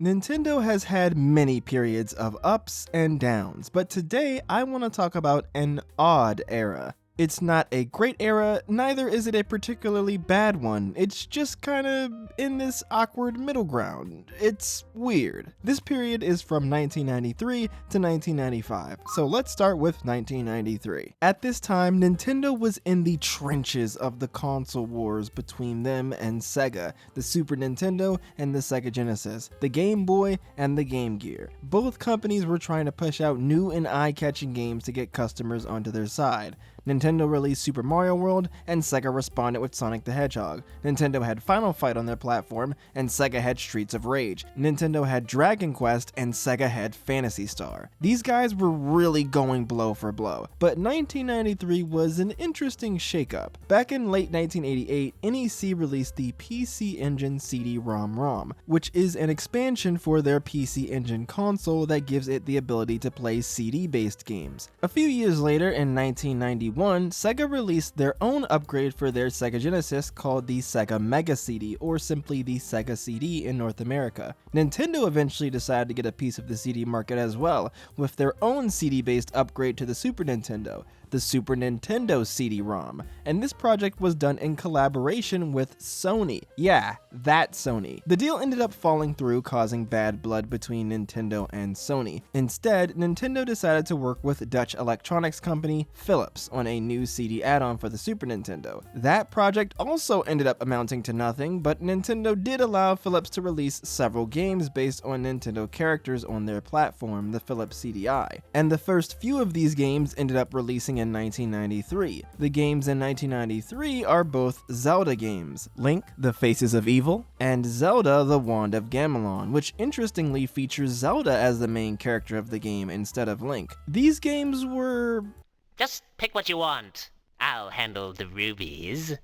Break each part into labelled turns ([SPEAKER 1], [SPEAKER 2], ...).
[SPEAKER 1] Nintendo has had many periods of ups and downs, but today I want to talk about an odd era. It's not a great era, neither is it a particularly bad one. It's just kinda in this awkward middle ground. It's weird. This period is from 1993 to 1995, so let's start with 1993. At this time, Nintendo was in the trenches of the console wars between them and Sega, the Super Nintendo and the Sega Genesis, the Game Boy and the Game Gear. Both companies were trying to push out new and eye-catching games to get customers onto their side. Nintendo released Super Mario World, and Sega responded with Sonic the Hedgehog. Nintendo had Final Fight on their platform, and Sega had Streets of Rage. Nintendo had Dragon Quest, and Sega had Phantasy Star. These guys were really going blow for blow, but 1993 was an interesting shakeup. Back in late 1988, NEC released the PC Engine CD-ROM, which is an expansion for their PC Engine console that gives it the ability to play CD-based games. A few years later, in 1991, Sega released their own upgrade for their Sega Genesis called the Sega Mega CD, or simply the Sega CD in North America. Nintendo eventually decided to get a piece of the CD market as well, with their own CD-based upgrade to the Super Nintendo, the Super Nintendo CD-ROM, and this project was done in collaboration with Sony. Yeah, that Sony. The deal ended up falling through, causing bad blood between Nintendo and Sony. Instead, Nintendo decided to work with Dutch electronics company Philips on a new CD add-on for the Super Nintendo. That project also ended up amounting to nothing, but Nintendo did allow Philips to release several games based on Nintendo characters on their platform, the Philips CDI, and the first few of these games ended up releasing in 1993. The games in 1993 are both Zelda games, Link, The Faces of Evil, and Zelda, The Wand of Gamelon, which interestingly features Zelda as the main character of the game instead of Link. These games were...
[SPEAKER 2] Just pick what you want. I'll handle the rubies.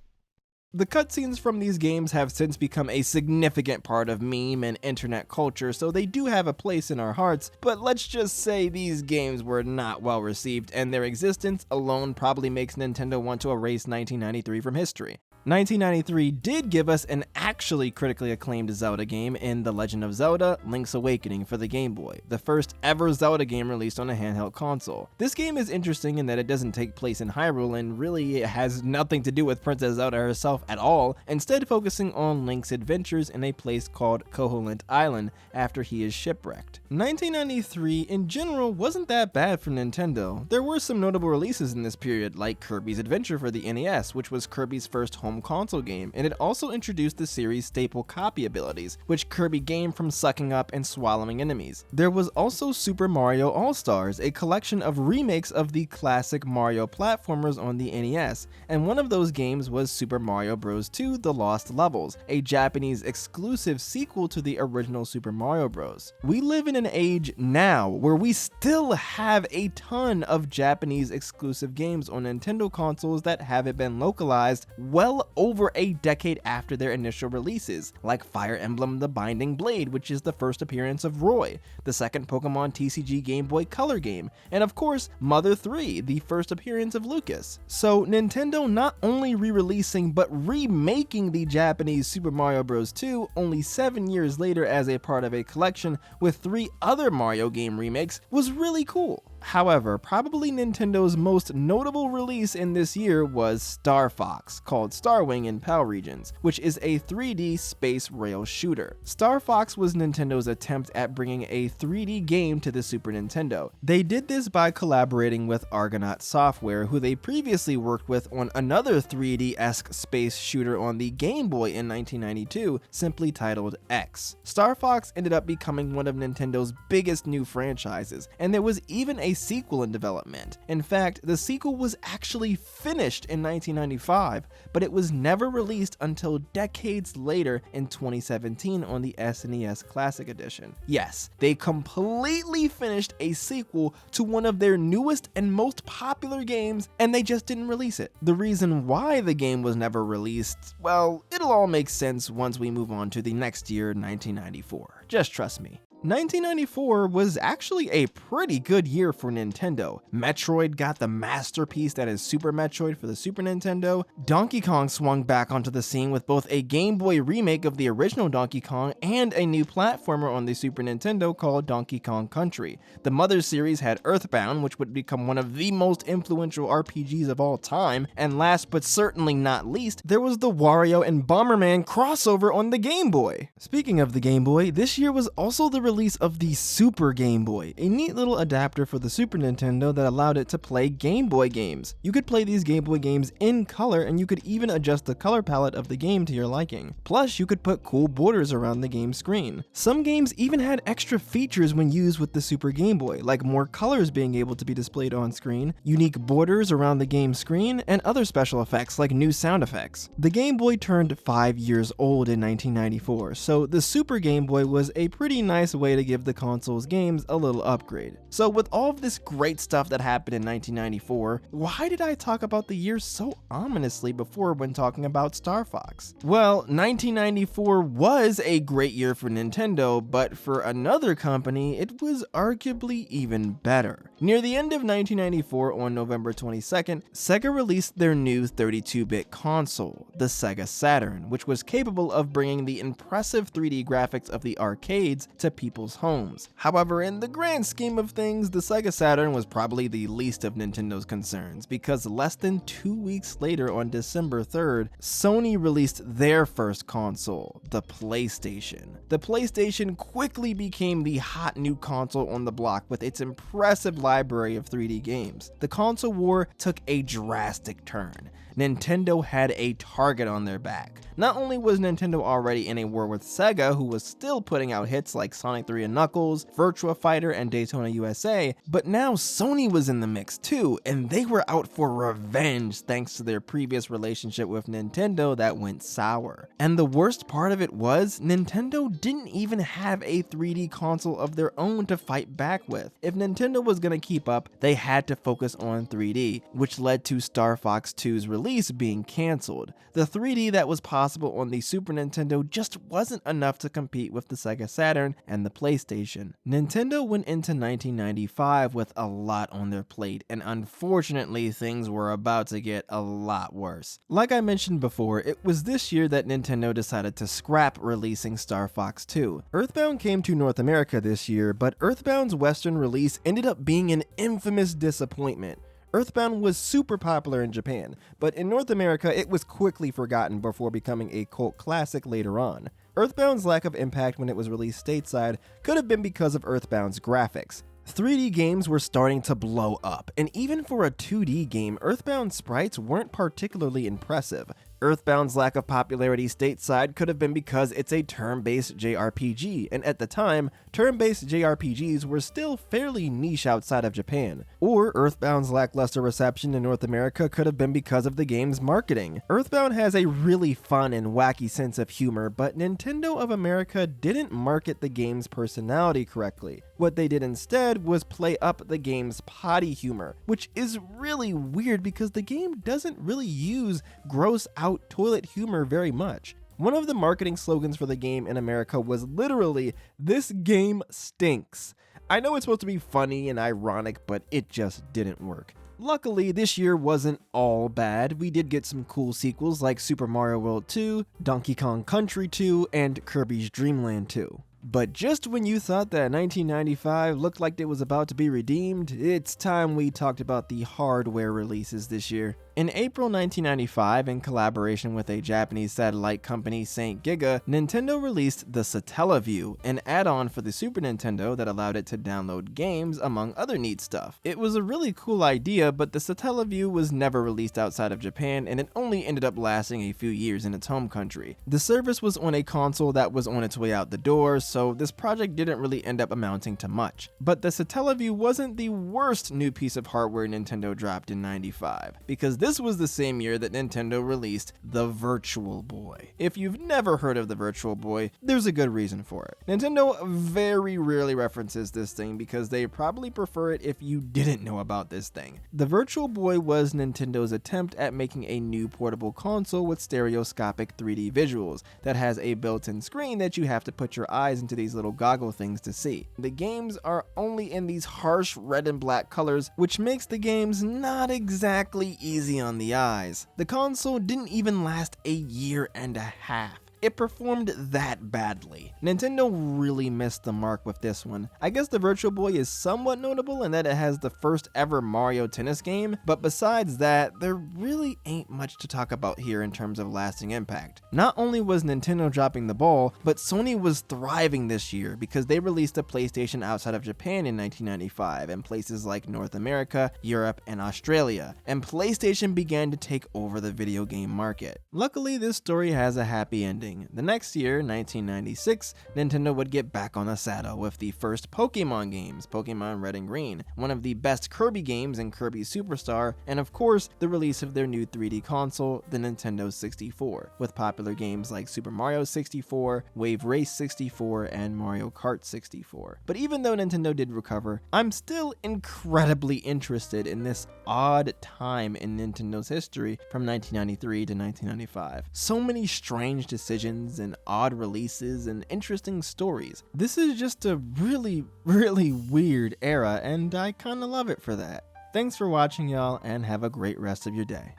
[SPEAKER 1] The cutscenes from these games have since become a significant part of meme and internet culture, so they do have a place in our hearts, but let's just say these games were not well received, and their existence alone probably makes Nintendo want to erase 1993 from history. 1993 did give us an actually critically acclaimed Zelda game in The Legend of Zelda: Link's Awakening for the Game Boy, the first ever Zelda game released on a handheld console. This game is interesting in that it doesn't take place in Hyrule and really has nothing to do with Princess Zelda herself at all, instead focusing on Link's adventures in a place called Koholint Island after he is shipwrecked. 1993 in general wasn't that bad for Nintendo. There were some notable releases in this period, like Kirby's Adventure for the NES, which was Kirby's first home console game, and it also introduced the series' staple copy abilities, which Kirby gained from sucking up and swallowing enemies. There was also Super Mario All-Stars, a collection of remakes of the classic Mario platformers on the NES, and one of those games was Super Mario Bros. 2: The Lost Levels, a Japanese exclusive sequel to the original Super Mario Bros. We live in an age now where we still have a ton of Japanese exclusive games on Nintendo consoles that haven't been localized well over a decade after their initial releases, like Fire Emblem The Binding Blade, which is the first appearance of Roy, the second Pokemon TCG Game Boy Color game, and of course Mother 3, the first appearance of Lucas. So Nintendo not only re-releasing but remaking the Japanese Super Mario Bros. 2 only 7 years later as a part of a collection with 3 other Mario game remakes was really cool. However, probably Nintendo's most notable release in this year was Star Fox, called Starwing in PAL regions, which is a 3D space rail shooter. Star Fox was Nintendo's attempt at bringing a 3D game to the Super Nintendo. They did this by collaborating with Argonaut Software, who they previously worked with on another 3D-esque space shooter on the Game Boy in 1992, simply titled X. Star Fox ended up becoming one of Nintendo's biggest new franchises, and there was even a sequel in development. In fact, the sequel was actually finished in 1995, but it was never released until decades later in 2017 on the SNES Classic Edition. Yes, they completely finished a sequel to one of their newest and most popular games, and they just didn't release it. The reason why the game was never released, well, it'll all make sense once we move on to the next year, 1994. Just trust me. 1994 was actually a pretty good year for Nintendo. Metroid got the masterpiece that is Super Metroid for the Super Nintendo. Donkey Kong swung back onto the scene with both a Game Boy remake of the original Donkey Kong and a new platformer on the Super Nintendo called Donkey Kong Country. The Mother series had Earthbound, which would become one of the most influential RPGs of all time. And last but certainly not least, there was the Wario and Bomberman crossover on the Game Boy. Speaking of the Game Boy, this year was also the release of the Super Game Boy, a neat little adapter for the Super Nintendo that allowed it to play Game Boy games. You could play these Game Boy games in color, and you could even adjust the color palette of the game to your liking. Plus, you could put cool borders around the game screen. Some games even had extra features when used with the Super Game Boy, like more colors being able to be displayed on screen, unique borders around the game screen, and other special effects like new sound effects. The Game Boy turned 5 years old in 1994, so the Super Game Boy was a pretty nice way to give the console's games a little upgrade. So with all of this great stuff that happened in 1994, why did I talk about the year so ominously before when talking about Star Fox? Well, 1994 was a great year for Nintendo, but for another company, it was arguably even better. Near the end of 1994, on November 22nd, Sega released their new 32-bit console, the Sega Saturn, which was capable of bringing the impressive 3D graphics of the arcades to people's homes. However, in the grand scheme of things, the Sega Saturn was probably the least of Nintendo's concerns, because less than 2 weeks later, on December 3rd, Sony released their first console, the PlayStation. The PlayStation quickly became the hot new console on the block with its impressive library of 3D games. The console war took a drastic turn. Nintendo had a target on their back. Not only was Nintendo already in a war with Sega, who was still putting out hits like Sonic 3 and Knuckles, Virtua Fighter, and Daytona USA, but now Sony was in the mix too, and they were out for revenge thanks to their previous relationship with Nintendo that went sour. And the worst part of it was, Nintendo didn't even have a 3D console of their own to fight back with. If Nintendo was gonna keep up, they had to focus on 3D, which led to Star Fox 2's release being cancelled. The 3D that was possible on the Super Nintendo just wasn't enough to compete with the Sega Saturn and the PlayStation. Nintendo went into 1995 with a lot on their plate, and unfortunately things were about to get a lot worse. Like I mentioned before, it was this year that Nintendo decided to scrap releasing Star Fox 2. Earthbound came to North America this year, but Earthbound's Western release ended up being an infamous disappointment. Earthbound was super popular in Japan, but in North America it was quickly forgotten before becoming a cult classic later on. Earthbound's lack of impact when it was released stateside could have been because of Earthbound's graphics. 3D games were starting to blow up, and even for a 2D game, Earthbound sprites weren't particularly impressive. Earthbound's lack of popularity stateside could have been because it's a turn-based JRPG, and at the time, turn-based JRPGs were still fairly niche outside of Japan. Or Earthbound's lackluster reception in North America could have been because of the game's marketing. Earthbound has a really fun and wacky sense of humor, but Nintendo of America didn't market the game's personality correctly. What they did instead was play up the game's potty humor, which is really weird because the game doesn't really use gross out toilet humor very much. One of the marketing slogans for the game in America was literally, "This game stinks." I know it's supposed to be funny and ironic, but it just didn't work. Luckily, this year wasn't all bad. We did get some cool sequels like Super Mario World 2, Donkey Kong Country 2, and Kirby's Dreamland 2. But just when you thought that 1995 looked like it was about to be redeemed, it's time we talked about the hardware releases this year. In April 1995, in collaboration with a Japanese satellite company, St. Giga, Nintendo released the Satellaview, an add-on for the Super Nintendo that allowed it to download games, among other neat stuff. It was a really cool idea, but the Satellaview was never released outside of Japan, and it only ended up lasting a few years in its home country. The service was on a console that was on its way out the door, so this project didn't really end up amounting to much. But the Satellaview wasn't the worst new piece of hardware Nintendo dropped in '95, because this was the same year that Nintendo released the Virtual Boy. If you've never heard of the Virtual Boy, there's a good reason for it. Nintendo very rarely references this thing because they probably prefer it if you didn't know about this thing. The Virtual Boy was Nintendo's attempt at making a new portable console with stereoscopic 3D visuals that has a built-in screen that you have to put your eyes eyes into these little goggle things to see. The games are only in these harsh red and black colors, which makes the games not exactly easy on the eyes. The console didn't even last a year and a half. It performed that badly. Nintendo really missed the mark with this one. I guess the Virtual Boy is somewhat notable in that it has the first ever Mario tennis game, but besides that, there really ain't much to talk about here in terms of lasting impact. Not only was Nintendo dropping the ball, but Sony was thriving this year because they released a PlayStation outside of Japan in 1995 in places like North America, Europe, and Australia, and PlayStation began to take over the video game market. Luckily, this story has a happy ending. The next year, 1996, Nintendo would get back on the saddle with the first Pokemon games, Pokemon Red and Green, one of the best Kirby games in Kirby Superstar, and of course, the release of their new 3D console, the Nintendo 64, with popular games like Super Mario 64, Wave Race 64, and Mario Kart 64. But even though Nintendo did recover, I'm still incredibly interested in this odd time in Nintendo's history from 1993 to 1995. So many strange decisions and odd releases and interesting stories. This is just a really weird era, and I kinda love it for that. Thanks for watching, y'all, and have a great rest of your day.